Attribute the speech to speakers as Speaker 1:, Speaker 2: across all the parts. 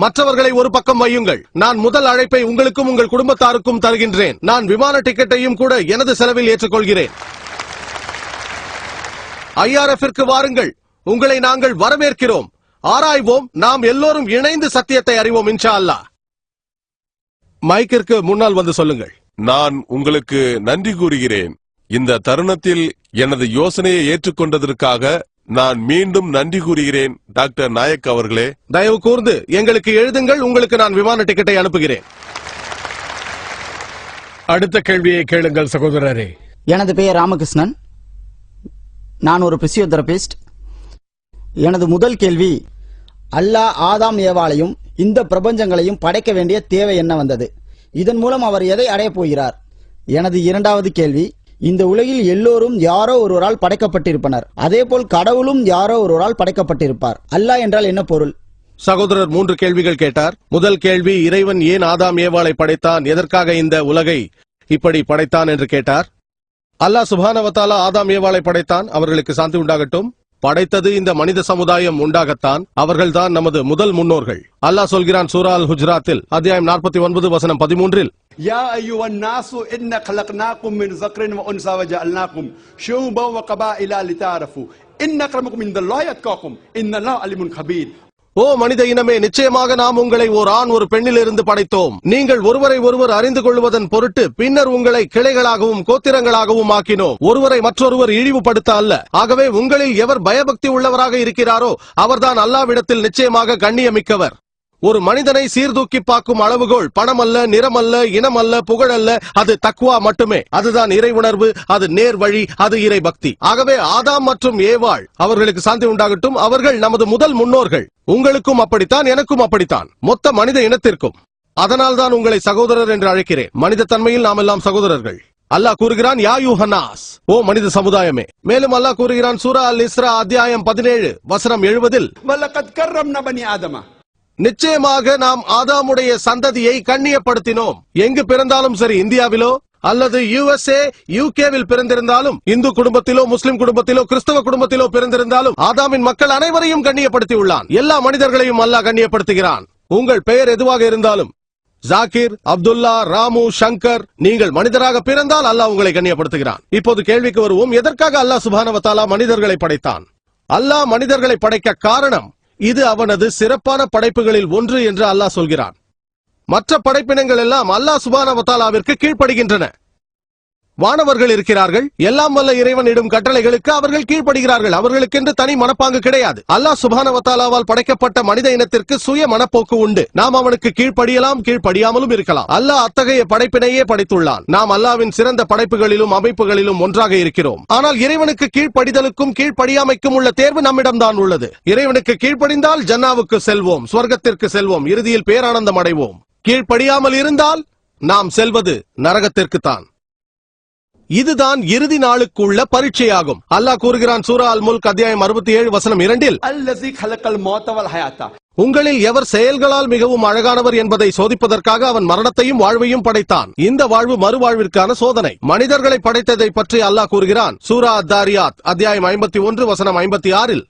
Speaker 1: மற்றவர்களை ஒரு பக்கம் வையுங்கள். நான் முதல் அழைப்பை உங்களுக்கும் உங்கள் குடும்பத்தாருக்கும் தருகின்றேன். நான் விமான டிக்கெட்டையும் கூட எனது செலவில் ஏற்றுக்கொள்கிறேன். IRF-ற்கு வாருங்கள். உங்களை நாங்கள் வரவேற்கிறோம். ஆராய்வோம். நாம் எல்லோரும் இணைந்து சத்தியத்தை அறிவோம் இன்ஷா அல்லாஹ். மைக்கிற்கு முன்னால் வந்து சொல்லுங்கள்.
Speaker 2: நான் உங்களுக்கு நன்றி கூறுகிறேன். இந்த தருணத்தில் எனது யோசனையை ஏற்றுக்கொண்டதற்காக நான் மீண்டும் நன்றி கூறுகிறேன் டாக்டர் நாயக் அவர்களே.
Speaker 1: தயவு கூர்ந்து எங்களுக்கு எழுதுங்கள். உங்களுக்கு நான் விமான டிக்கெட்டை அனுப்புகிறேன்.
Speaker 3: அடுத்த கேள்வியை கேளுங்கள் சகோதரரே.
Speaker 4: எனது பெயர் ராமகிருஷ்ணன். நான் ஒரு பிசியோதெரபிஸ்ட். எனது முதல் கேள்வி, அல்லாஹ் ஆதாம் ஏவாளையும் இந்த பிரபஞ்சங்களையும் படைக்க வேண்டிய தேவை என்ன வந்தது? இதன் மூலம் அவர் எதை அடையப் போகிறார்? எனது இரண்டாவது கேள்வி, இந்த உலகில் எல்லோரும் யாரோ ஒருவரால் படைக்கப்பட்டிருப்பனர். அதேபோல் கடவுளும் யாரோ ஒருவரால் படைக்கப்பட்டிருப்பார். அல்லாஹ் என்றால் என்ன பொருள்?
Speaker 1: சகோதரர் 3 கேள்விகள் கேட்டார். முதல் கேள்வி, இறைவன் ஏன் ஆதாம் ஏவாளை படைத்தான், எதற்காக இந்த உலகை இப்படி படைத்தான் என்று கேட்டார். அல்லாஹ் சுப்ஹானஹு வ தஆலா ஆதாம் ஏவாளை படைத்தான். அவர்களுக்கு சாந்தி உண்டாகட்டும். படைத்தது இந்த மனித சமுதாயம் உண்டாகத்தான். அவர்கள்தான் நமது முதல் முன்னோர்கள். அல்லாஹ் சொல்கிறான் சூரா அல் ஹுஜராத்தில் அத்தியாயம் 49 வசனம் 13,
Speaker 5: யா அய்யுஹன் நாசு இன்ன கலக்னாகும் மின் ஸக்ரின் வ உன்ஸா வ ஜஅல்னாகும் ஷுபன் வ கபாயில லிதஅரஃபு இன்ன அக்ரமக்கும் இன்தல்லாஹி அத்காகும் இன்னல்லாஹு அலீமுன் கபீர்.
Speaker 1: ஓ மனித இனமே, நிச்சயமாக நாம் உங்களை ஒரு ஆண் ஒரு பெண்ணிலிருந்து படைத்தோம். நீங்கள் ஒருவரை ஒருவர் அறிந்து கொள்வதன் பொருட்டு பின்னர் உங்களை கிளைகளாகவும் கோத்திரங்களாகவும் ஆக்கினோம். ஒருவரை மற்றொருவர் இழிவுபடுத்த அல்ல. ஆகவே உங்களில் எவர் பயபக்தி உள்ளவராக இருக்கிறாரோ அவர்தான் அல்லாஹ்விடத்தில் நிச்சயமாக கண்ணியமிக்கவர். ஒரு மனிதனை சீர்தூக்கி பார்க்கும் அளவுகோல் பணம் அல்ல, நிறம் அல்ல, இனம் அல்ல, புகழ் அல்ல, அது தக்வா மட்டுமே. அதுதான் இறை உணர்வு, அது நேர் வழி, அது இறை பக்தி. ஆகவே ஆதாம் மற்றும் ஏவாள் அவர்களுக்கு சாந்தி உண்டாகட்டும், அவர்கள் நமது முதல் முன்னோர்கள். உங்களுக்கும் அப்படித்தான், எனக்கும் அப்படித்தான், மொத்த மனித இனத்திற்கும். அதனால் தான் உங்களை சகோதரர் என்று அழைக்கிறேன். மனித தன்மையில் நாம் எல்லாம் சகோதரர்கள். அல்லாஹ் கூறுகிறான் யா யூஹன்னாஸ், ஓ மனித சமுதாயமே. மேலும் அல்லாஹ் கூறுகிறான் சூரா அல் இஸ்ரா அத்தியாயம் 17 வசனம் 70,
Speaker 5: வலகத் கர்ரம்னா பனி ஆதம,
Speaker 1: நிச்சயமாக நாம் ஆதாமுடைய சந்ததியை கண்ணியப்படுத்தினோம். எங்கு பிறந்தாலும் சரி, இந்தியாவிலோ அல்லது USA UKவில் பிறந்திருந்தாலும், இந்து குடும்பத்திலோ முஸ்லிம் குடும்பத்திலோ கிறிஸ்தவ குடும்பத்திலோ பிறந்திருந்தாலும் ஆதாமின் மக்கள் அனைவரையும் கண்ணியப்படுத்தி உள்ளான். எல்லா மனிதர்களையும் அல்லாஹ் கண்ணியப்படுத்துகிறான். உங்கள் பெயர் எதுவாக இருந்தாலும், ஜாகிர், அப்துல்லா, ராமு, சங்கர், நீங்கள் மனிதராக பிறந்தால் அல்லாஹ் உங்களை கண்ணியப்படுத்துகிறான். இப்போது கேள்விக்கு வருவோம். எதற்காக அல்லாஹ் சுப்ஹானஹு வ தஆலா மனிதர்களை படைத்தான்? அல்லாஹ் மனிதர்களை படைக்க காரணம், இது அவனது சிறப்பான படைப்புகளில் ஒன்று என்று அல்லாஹ் சொல்கிறான். மற்ற படைப்பினங்கள் எல்லாம் அல்லாஹ் சுப்ஹானஹு வ தஆலாவிற்கு கீழ்ப்படுகின்றன. வானவர்கள் இருக்கிறார்கள். எல்லாம் வல்ல இறைவனிடும் கட்டளைகளுக்கு அவர்கள் கீழ்ப்படுகிறார்கள். அவர்களுக்கென்று தனி மனப்பாங்கு கிடையாது. அல்லாஹ் சுப்ஹானஹு வ தஆலாவால் படைக்கப்பட்ட மனித இனத்திற்கு சுய மனப்போக்கு உண்டு. நாம் அவனுக்கு கீழ்ப்படியலாம், கீழ்ப்படியாமலும் இருக்கலாம். அல்லாஹ் அத்தகைய படைப்பினையே படைத்துள்ளான். நாம் அல்லாஹ்வின் சிறந்த படைப்புகளிலும் அமைப்புகளிலும் ஒன்றாக இருக்கிறோம். ஆனால் இறைவனுக்கு கீழ்ப்படிதலுக்கும் கீழ்ப்படியாமைக்கும் உள்ள தேர்வு நம்மிடம்தான் உள்ளது. இறைவனுக்கு கீழ்ப்படிந்தால் ஜன்னாவுக்கு செல்வோம், சொர்க்கத்திற்கு செல்வோம், இறுதியில் பேரானந்தம் அடைவோம். கீழ்ப்படியாமல் இருந்தால் நாம் செல்வது நரகத்திற்கு தான். இதுதான் இறுதி நாளுக்குள்ள பரீட்சையாகும். அல்லாஹ் கூறுகிறான் சூரா அல் முல்க் அத்தியாயம் 67 வசனம் 2,
Speaker 5: அல்லஸீ கலக்கல் மௌத வல் ஹயாத்த,
Speaker 1: உங்களில் எவர் செயல்களால் மிகவும் அழகானவர் என்பதை சோதிப்பதற்காக அவன் மரணத்தையும் வாழ்வையும் படைத்தான். இந்த வாழ்வு மறுவாழ்விற்கான சோதனை. மனிதர்களை படைத்ததை பற்றி அல்லாஹ் கூறுகிறான் சூரா அத்-தாரியாத் அத்தியாயம் 51 வசனம் 56,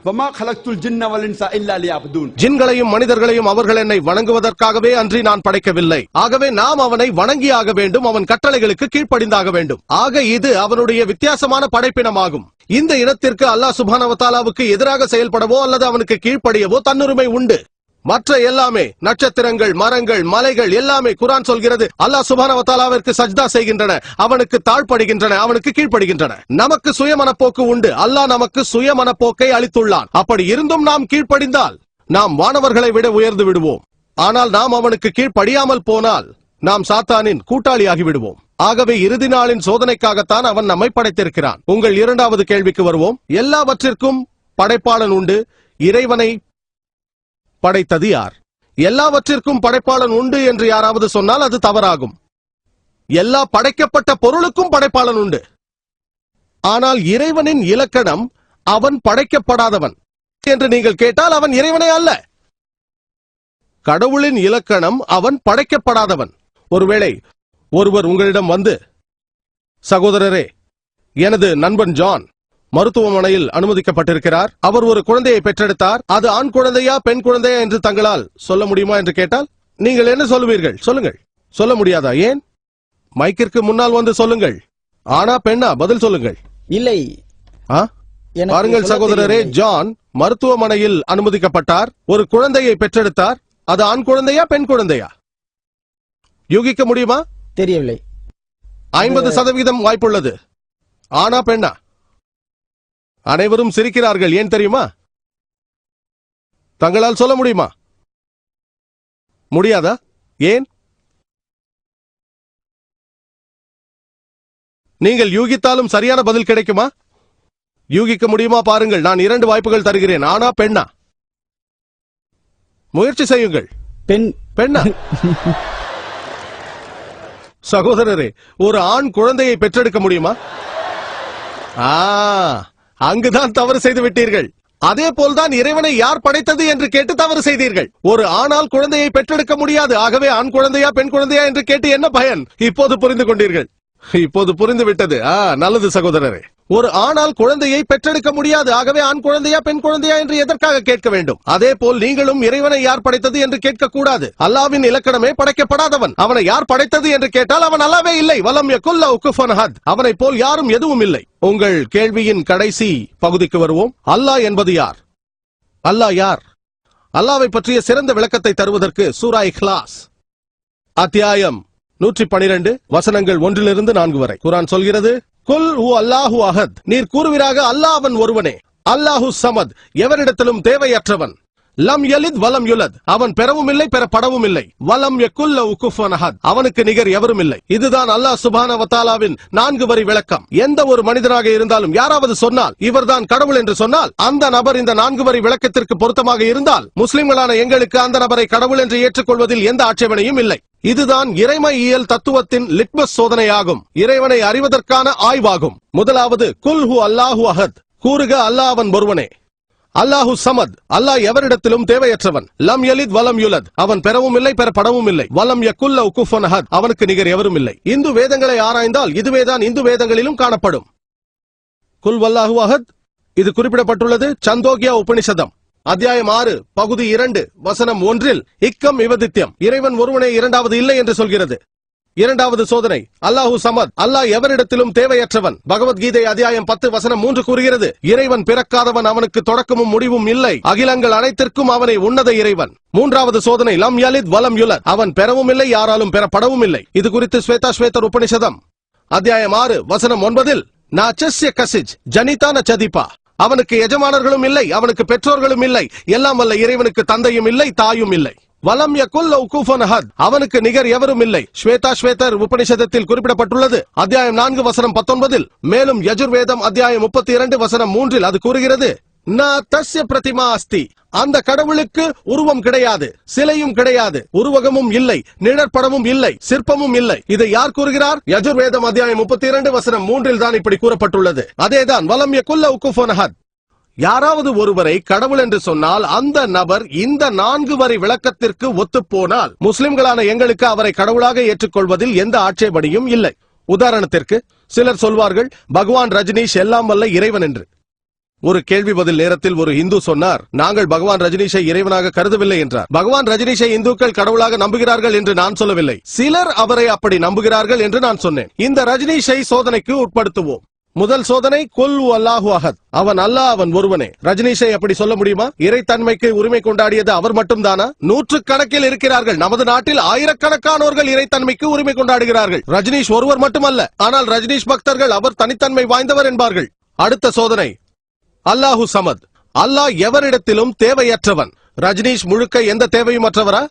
Speaker 5: வமா கலக்துல் ஜின்ன வல் இன்ஸ இல்லா லியஅபுதூன்,
Speaker 1: ஜின்களையும் மனிதர்களையும் அவர்கள் என்னை வணங்குவதற்காகவே அன்றி நான் படைக்கவில்லை. ஆகவே நாம் அவனை வணங்கியாக வேண்டும், அவன் கட்டளைகளுக்கு கீழ்ப்படிந்தாக வேண்டும். ஆக இது அவனுடைய வித்தியாசமான படைப்பினமாகும். இந்த இனத்திற்கு அல்லாஹ் சுப்ஹானஹு வ தஆலாவுக்கு எதிராக செயல்படவோ அல்லது அவனுக்கு கீழ்ப்படியவோ தன்னுரிமை உண்டு. மற்ற எல்லாமே, நட்சத்திரங்கள், மரங்கள், மலைகள் எல்லாமே குர்ஆன் சொல்கிறது அல்லாஹ் சுப்ஹானஹு வ தஆலாவிற்கு சஜ்தா செய்கின்றன, அவனுக்கு தாழ்படுகின்றன, அவனுக்கு கீழ்ப்படுகின்றன. நமக்கு சுயமனப்போக்கு உண்டு. அல்லாஹ் நமக்கு சுயமனப்போக்கை அளித்துள்ளான். அப்படி இருந்தும் நாம் கீழ்ப்படிந்தால் நாம் வானவர்களை விட உயர்ந்து விடுவோம். ஆனால் நாம் அவனுக்கு கீழ்ப்படியாமல் போனால் நாம் சாத்தானின் கூட்டாளியாகி விடுவோம். ஆகவே இறுதி நாளின் சோதனைக்காகத்தான் அவன் நம்மை படைத்திருக்கிறான். உங்கள் இரண்டாவது கேள்விக்கு வருவோம். எல்லாவற்றிற்கும் படைப்பாளன் உண்டு. இறைவனை படைத்தது யார்? எல்லாவற்றிற்கும் படைப்பாளன் உண்டு என்று யாராவது சொன்னால் அது தவறாகும். எல்லா படைக்கப்பட்ட பொருளுக்கும் படைப்பாளன் உண்டு. ஆனால் இறைவனின் இலக்கணம் அவன் படைக்கப்படாதவன் என்று நீங்கள் கேட்டால் அவன் இறைவனே அல்ல. கடவுளின் இலக்கணம் அவன் படைக்கப்படாதவன். ஒருவேளை ஒருவர் உங்களிடம் வந்து, சகோதரரே, எனது நண்பன் ஜான் மருத்துவமனையில் அனுமதிக்கப்பட்டிருக்கிறார். அவர் ஒரு குழந்தையை பெற்றெடுத்தார். அது ஆண் குழந்தையா பெண் குழந்தையா என்று தங்களால் சொல்ல முடியுமா என்று கேட்டால் நீங்கள் என்ன சொல்லுவீர்கள்? சொல்லுங்கள். சொல்ல முடியாதா? ஏன்? மைக்கிற்கு முன்னால் வந்து சொல்லுங்கள். ஆனா பெண்ணா? பதில் சொல்லுங்கள்.
Speaker 4: இல்லை.
Speaker 1: பாருங்கள் சகோதரரே, ஜான் மருத்துவமனையில் அனுமதிக்கப்பட்டார். ஒரு குழந்தையை பெற்றெடுத்தார். அது ஆண் குழந்தையா பெண் குழந்தையா? யூகிக்க முடியுமா?
Speaker 4: தெரியவில்லை.
Speaker 1: 50% வாய்ப்புள்ளது. ஆனா பெண்ணா? அனைவரும் சிரிக்கிறார்கள். ஏன் தெரியுமா? தங்களால் சொல்ல முடியுமா? முடியாதா? ஏன்? நீங்கள் யூகித்தாலும் சரியான பதில் கிடைக்குமா? யூகிக்க முடியுமா? பாருங்கள், நான் 2 வாய்ப்புகள் தருகிறேன். ஆனா பெண்ணா? முயற்சி செய்யுங்கள். பெண்ணா? சகோதரரே, ஒரு ஆண் குழந்தையை பெற்றெடுக்க முடியுமா? அங்குதான் தவறு செய்து விட்டீர்கள். அதே போல்தான் இறைவனை யார் படைத்தது என்று கேட்டு தவறு செய்தீர்கள். ஒரு ஆணால் குழந்தையை பெற்றெடுக்க முடியாது. ஆகவே ஆண் குழந்தையா பெண் குழந்தையா என்று கேட்டு என்ன பயன்? இப்போது புரிந்து கொண்டீர்கள். இப்போது புரிந்து விட்டது. நல்லது சகோதரரே. ஒரு ஆணால் குழந்தையை பெற்றெடுக்க முடியாது. ஆகவே ஆண் குழந்தையா பெண் குழந்தையா என்று எதற்காக கேட்க வேண்டும்? அதே போல் நீங்களும் இறைவனை யார் படைத்தது என்று கேட்க கூடாது. அல்லாவின் இலக்கணமே படைக்கப்படாதவன். அவனை யார் படைத்தது என்று கேட்டால் அவன் அல்லாவே இல்லை. வலம் யகுல் லஹு குஃபுவன் அஹத். அவனை போல் யாரும் எதுவும் இல்லை. உங்கள் கேள்வியின் கடைசி பகுதிக்கு வருவோம். அல்லாஹ் என்பது யார்? அல்லாஹ் யார்? அல்லாவை பற்றிய சிறந்த விளக்கத்தை தருவதற்கு சூரா இக்லாஸ் அத்தியாயம் 112 வசனங்கள் 1-4 வரை குர்ஆன் சொல்கிறது, குல் ஹு அல்லாஹு அஹத். நீர் கூறுவீராக, அல்லாஹ் அவன் ஒருவனே. அல்லாஹு சமத், எவரிடத்திலும் தேவையற்றவன். லம் யலித் வலம் யுலத், அவன் பெறவும் இல்லை பெறப்படவும் இல்லை. வலம் யகுல் லஹு குஃபுவன் அஹத், அவனுக்கு நிகர் எவரும் இல்லை. இதுதான் அல்லாஹ் சுப்ஹானஹு வ தஆலாவின் 4 வரி விளக்கம். எந்த ஒரு மனிதனாக இருந்தாலும் யாராவது சொன்னால் இவர்தான் கடவுள் என்று சொன்னால், அந்த நபர் இந்த 4 வரி விளக்கத்திற்கு பொருத்தமாக இருந்தால் முஸ்லிம்களான எங்களுக்கு அந்த நபரை கடவுள் என்று ஏற்றுக்கொள்வதில் எந்த ஆட்சேபனையும் இல்லை. இதுதான் இறைமையியல் தத்துவத்தின் லிட்மஸ் சோதனையாகும். இறைவனை அறிவதற்கான ஆய்வாகும். முதலாவது, குல் ஹு அல்லாஹு அஹத். கூறுக, அல்லாஹ் அவன் ஒருவனே. அல்லாஹு சமத், அல்லாஹ் எவரிடத்திலும் தேவையற்றவன். லம் யலித் வலம் யுலத், அவன் பெறவும் இல்லை பெறப்படவும் இல்லை. வலம் யகுல் லஹு குஃபுவன் அஹத், அவனுக்கு நிகர் எவரும் இல்லை. இந்து வேதங்களை ஆராய்ந்தால் இதுவேதான் இந்து வேதங்களிலும் காணப்படும். குல் வல்லாஹு அஹத், இது குறிப்பிடப்பட்டுள்ளது சந்தோக்கியா உபனிஷதம் அத்தியாயம் 6 பகுதி 2 வசனம் 1 இக்கம் விவதித்யம். இறைவன் ஒருவனே, இரண்டாவது இல்லை என்று சொல்கிறது. இரண்டாவது சோதனை, அல்லாஹு சமத், அல்லாஹ் எவரிடத்திலும் தேவையற்றவன். பகவத்கீதை அத்தியாயம் 10 வசனம் 3 கூறுகிறது, இறைவன் பிறக்காதவன், அவனுக்கு தொடக்கமும் முடிவும் இல்லை. அகிலங்கள் அனைத்திற்கும் அவனை உன்னத இறைவன். மூன்றாவது சோதனை, லம் யலித் வலம் யுலத், அவன் பெறவும் இல்லை யாராலும் பெறப்படவும் இல்லை. இது குறித்து ஸ்வேதா உபனிஷதம் அத்தியாயம் 6 வசனம் 9 ந சஸ்ய கசிஜ் ஜனிதா ந சதிபா, அவனுக்கு எஜமானர்களும் இல்லை, அவனுக்கு பெற்றோர்களும் இல்லை. எல்லாம் வல்ல இறைவனுக்கு தந்தையும் இல்லை தாயும் இல்லை. வலம் யகுல் லஹு குஃபுவன் அஹத், அவனுக்கு நிகர் எவரும் இல்லை. ஸ்வேதர் உபனிஷதத்தில் குறிப்பிடப்பட்டுள்ளது அத்தியாயம் 4 வசனம் 19. மேலும் யஜுர்வேதம் அத்தியாயம் 32 வசனம் 3 அது கூறுகிறது, ந தஸ்ய பிரதிமா அஸ்தி, அந்த கடவுளுக்கு உருவம் கிடையாது, சிலையும் கிடையாது, உருவகமும் இல்லை, நிழற்படமும் இல்லை, சிற்பமும் இல்லை. இதை யார் கூறுகிறார்? யஜுர்வேதம் அத்தியாயம் 32 வசனம் 3 தான் இப்படி கூறப்பட்டுள்ளது. அதேதான் வலம் யகுல் லஹு குஃபுவன் அஹத். யாராவது ஒருவரை கடவுள் என்று சொன்னால் அந்த நபர் இந்த 4 வரி விளக்கத்திற்கு ஒத்துப்போனால் முஸ்லிம்களான எங்களுக்கு அவரை கடவுளாக ஏற்றுக்கொள்வதில் எந்த ஆட்சேபனையும் இல்லை. உதாரணத்திற்கு சிலர் சொல்வார்கள், பகவான் ரஜினிஷ் எல்லாம் வல்ல இறைவன் என்று. ஒரு கேள்வி பதில் நேரத்தில் ஒரு இந்து சொன்னார், நாங்கள் பகவான் ரஜினிஷை இறைவனாக கருதவில்லை என்றார். பகவான் ரஜினிஷை இந்துக்கள் கடவுளாக நம்புகிறார்கள் என்று நான் சொல்லவில்லை, சிலர் அவரை அப்படி நம்புகிறார்கள் என்று நான் சொன்னேன். இந்த ரஜினிஷை சோதனைக்கு உட்படுத்துவோம். முதல் சோதனை, குல் அல்லாஹு அஹத், அவன் அல்லாஹ் அவன் ஒருவனே. ரஜினிஷை அப்படி சொல்ல முடியுமா? இறைத்தன்மைக்கு உரிமை கொண்டாடியது அவர் மட்டும்தானா? 100 கணக்கில் இருக்கிறார்கள். நமது நாட்டில் ஆயிரக்கணக்கானோர்கள் இறைத்தன்மைக்கு உரிமை கொண்டாடுகிறார்கள். ரஜினிஷ் ஒருவர் மட்டுமல்ல, ஆனால் ரஜினிஷ் பக்தர்கள் அவர் தனித்தன்மை வாய்ந்தவர் என்பார்கள். அடுத்த சோதனை, அல்லாஹு சமத், அல்லாஹ் எவரிடத்திலும் தேவையற்றவன். ரஜினிஷ் முழுக்க எந்த தேவையும் அற்றவரா?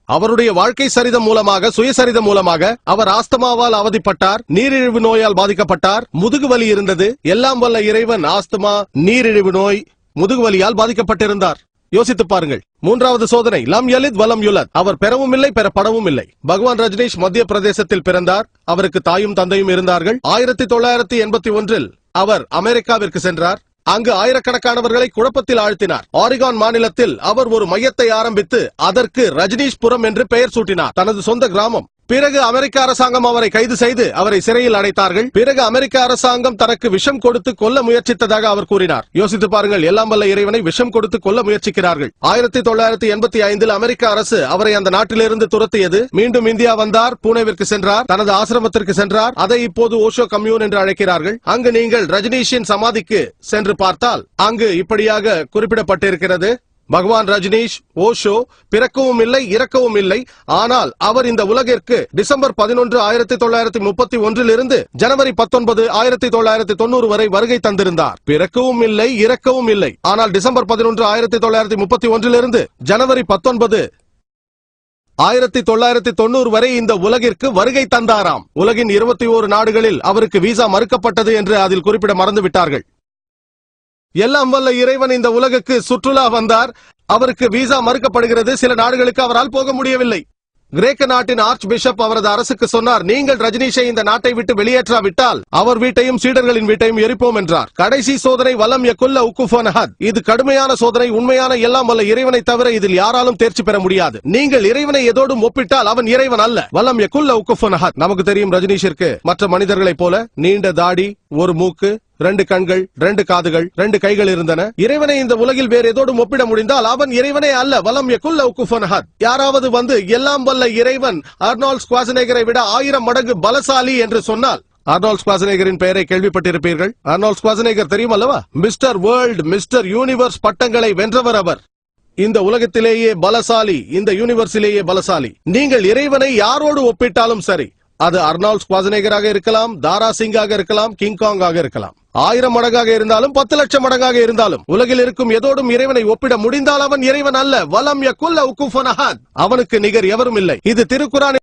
Speaker 1: அவருடைய வாழ்க்கை சரிதம் மூலமாக, சுயசரிதம் மூலமாக அவர் ஆஸ்துமாவால் அவதிப்பட்டார், நீரிழிவு நோயால் பாதிக்கப்பட்டார், முதுகுவலி இருந்தது. எல்லாம் வல்ல இறைவன் ஆஸ்துமா, நீரிழிவு நோய், முதுகுவலியால் பாதிக்கப்பட்டிருந்தார். யோசித்து பாருங்கள். மூன்றாவது சோதனை, லம் யலித் வலம் யுலத், அவர் பெறவும் இல்லை பெறப்படவும் இல்லை. பகவான் ரஜினிஷ் மத்திய பிரதேசத்தில் பிறந்தார். அவருக்கு தாயும் தந்தையும் இருந்தார்கள். 1981 அவர் அமெரிக்காவிற்கு சென்றார். அங்கு ஆயிரக்கணக்கானவர்களை குழப்பத்தில் ஆழ்த்தினார். ஆரிகான் மாநிலத்தில் அவர் ஒரு மையத்தை ஆரம்பித்து அதற்கு ரஜினிஷ்புரம் என்று பெயர் சூட்டினார். தனது சொந்த கிராமம். பிறகு அமெரிக்க அரசாங்கம் அவரை கைது செய்து அவரை சிறையில் அடைத்தார்கள். பிறகு அமெரிக்க அரசாங்கம் தனக்கு விஷம் கொடுத்து கொல்ல முயற்சித்ததாக அவர் கூறினார். யோசித்து பாருங்கள், எல்லாம் வல்ல இறைவனை விஷம் கொடுத்து கொல்ல முயற்சிக்கிறார்கள். 1985 அமெரிக்க அரசு அவரை அந்த நாட்டிலிருந்து துரத்தியது. மீண்டும் இந்தியா வந்தார், பூனேவிற்கு சென்றார், தனது ஆசிரமத்திற்கு சென்றார். அதை இப்போது ஓஷோ கம்யூன் என்று அழைக்கிறார்கள். அங்கு நீங்கள் ரஜினீஷின் சமாதிக்கு சென்று பார்த்தால் அங்கு இப்படியாக குறிப்பிடப்பட்டிருக்கிறது: பகவான் ரஜினீஷ் ஓஷோ பிறக்கவும் இல்லை, இறக்கவும் இல்லை. ஆனால் அவர் இந்த உலகிற்கு டிசம்பர் 11, 1931 இருந்து ஜனவரி 19, 1990 வரை வருகை தந்திருந்தார். பிறக்கவும் இல்லை, இறக்கவும் இல்லை. ஆனால் டிசம்பர் 11, 1931 இருந்து ஜனவரி 19, 1990 வரை இந்த உலகிற்கு வருகை தந்தாராம். உலகின் 21 நாடுகளில் அவருக்கு விசா மறுக்கப்பட்டது என்று அதில் குறிப்பிட மறந்துவிட்டார்கள். எல்லாம் வல்ல இறைவன் இந்த உலகுக்கு சுற்றுலா வந்தார். அவருக்கு விசா மறுக்கப்படுகிறது. சில நாடுகளுக்கு அவரால் போக முடியவில்லை. கிரேக்க நாட்டின் ஆர்ச் பிஷப் அவரது அரசுக்கு சொன்னார், நீங்கள் ரஜினீஷை இந்த நாட்டை விட்டு வெளியேற்றாவிட்டால் அவர் வீட்டையும் சீடர்களின் வீட்டையும் எரிப்போம் என்றார். கடைசி சோதனை வலம் யகுல்ல உக்குஃபன் அஹத். இது கடுமையான சோதனை. உண்மையான எல்லாம் வல்ல இறைவனை தவிர இதில் யாராலும் தேர்ச்சி பெற முடியாது. நீங்கள் இறைவனை எதோடும் ஒப்பிட்டால் அவன் இறைவன் அல்ல. வலம் யகுல்ல உக்குஃபன் அஹத். நமக்கு தெரியும், ரஜினீஷிற்கு மற்ற மனிதர்களைப் போல நீண்ட தாடி, ஒரு மூக்கு, 2 கண்கள், 2 காதுகள், 2 கைகள் இருந்தன. இறைவனை இந்த உலகில் வேறு ஏதோடும் ஒப்பிட முடிந்தால் அவன் இறைவனே அல்ல. வலம் யகுல்ல உக்குஃபன் அஹத். யாராவது வந்து எல்லாம் வல்ல இறைவன் அர்னால்ட் ஸ்குவாசனேகரை விட 1000 மடங்கு பலசாலி என்று சொன்னால், அர்னால்ட் ஸ்குவாசனேகரின் பெயரை கேள்விப்பட்டிருப்பீர்கள். அர்னால்ட் ஸ்குவாசனேகர் தெரியும் அல்லவா? மிஸ்டர் வேர்ல்ட், மிஸ்டர் யூனிவர்ஸ் பட்டங்களை வென்றவர் அவர். இந்த உலகத்திலேயே பலசாலி, இந்த யூனிவர்ஸிலேயே பலசாலி. நீங்கள் இறைவனை யாரோடு ஒப்பிட்டாலும் சரி, அது அர்னால்ட் ஸ்குவாசனேகராக இருக்கலாம், தாரா சிங்காக இருக்கலாம், கிங்காங் ஆக இருக்கலாம். 1000 மடங்காக இருந்தாலும் 10 லட்சம் மடங்காக இருந்தாலும் உலகில் இருக்கும் எதோடும் இறைவனை ஒப்பிட முடிந்தால் அவன் இறைவன் அல்ல. வலம் யகுல்ல உக்குஃபன் அஹத். அவனுக்கு நிகர் எவரும் இல்லை. இது திருக்குரான்